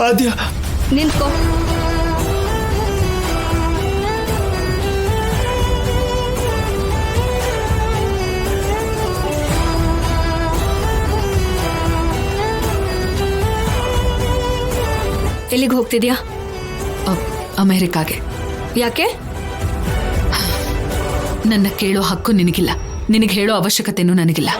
ಆದ್ಯ ನಿಂತ್ಕೋ. ಎಲ್ಲಿಗೆ ಹೋಗ್ತಿದ್ಯಾ? ಅಮೆರಿಕಾಗೆ. ಯಾಕೆ? ನನ್ನ ಕೇಳೋ ಹಕ್ಕು ನಿನಗಿಲ್ಲ, ನಿನಗೆ ಹೇಳೋ ಅವಶ್ಯಕತೆನೂ ನನಗಿಲ್ಲ.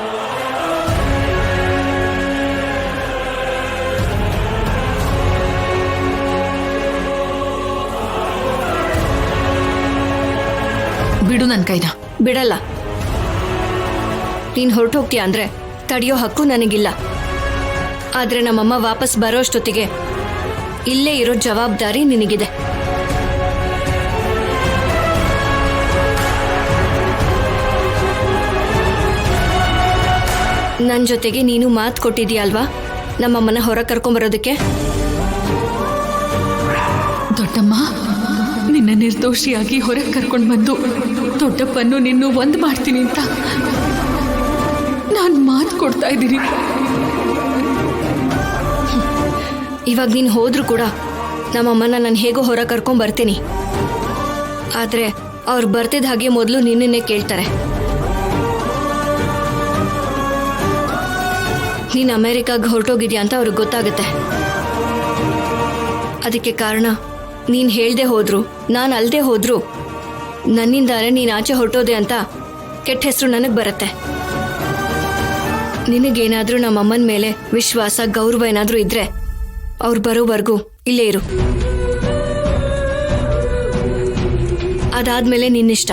ಬಿಡು ನನ್ನ ಕೈನ. ಬಿಡಲ್ಲ. ನೀನ್ ಹೊರಟೋಗ್ತೀಯ ಅಂದ್ರೆ ತಡೆಯೋ ಹಕ್ಕು ನನಗಿಲ್ಲ. ಆದ್ರೆ ನಮ್ಮಮ್ಮ ವಾಪಸ್ ಬರೋಷ್ಟೊತ್ತಿಗೆ ಇಲ್ಲೇ ಇರೋ ಜವಾಬ್ದಾರಿ ನಿನಗಿದೆ. ನನ್ ಜೊತೆಗೆ ನೀನು ಮಾತು ಕೊಟ್ಟಿದ್ಯಾ ಅಲ್ವಾ ನಮ್ಮಮ್ಮನ ಹೊರ ಕರ್ಕೊಂಬರೋದಕ್ಕೆ? ದೊಡ್ಡಮ್ಮ, ನಿನ್ನ ನಿರ್ದೋಷಿಯಾಗಿ ಹೊರಗೆ ಕರ್ಕೊಂಡು ಬಂದು ದೊಡ್ಡಪ್ಪನ್ನು ನಿನ್ನೂ ಒಂದು ಮಾಡ್ತೀನಿ ಅಂತ ನಾನು ಮಾತು ಕೊಡ್ತಾ ಇದ್ದೀನಿ. ಇವಾಗ ನೀನು ಹೋದ್ರೂ ಕೂಡ ನಮ್ಮಮ್ಮನ ನಾನು ಹೇಗೋ ಹೊರ ಕರ್ಕೊಂಡ್ ಬರ್ತೀನಿ. ಆದ್ರೆ ಅವ್ರು ಬರ್ತಿದ್ದ ಹಾಗೆ ಮೊದಲು ನಿನ್ನೇ ಕೇಳ್ತಾರೆ. ನೀನು ಅಮೆರಿಕಾಗೆ ಹೊರಟೋಗಿದ್ಯಾ ಅಂತ ಅವ್ರಿಗೆ ಗೊತ್ತಾಗುತ್ತೆ. ಅದಕ್ಕೆ ಕಾರಣ ನೀನು ಹೇಳ್ದೆ ಹೋದ್ರು, ನಾನು ಅಲ್ಲದೆ ಹೋದ್ರು ನನ್ನಿಂದಾನೆ ನೀನು ಆಚೆ ಹೊರಟೋದೆ ಅಂತ ಕೆಟ್ಟ ಹೆಸರು ನನಗೆ ಬರುತ್ತೆ. ನಿನಗೇನಾದ್ರೂ ನಮ್ಮಮ್ಮನ ಮೇಲೆ ವಿಶ್ವಾಸ, ಗೌರವ ಏನಾದ್ರೂ ಇದ್ರೆ ಅವ್ರು ಬರೋವರೆಗೂ ಇಲ್ಲೇ ಇರು. ಅದಾದ್ಮೇಲೆ ನಿನ್ನಿಷ್ಟ.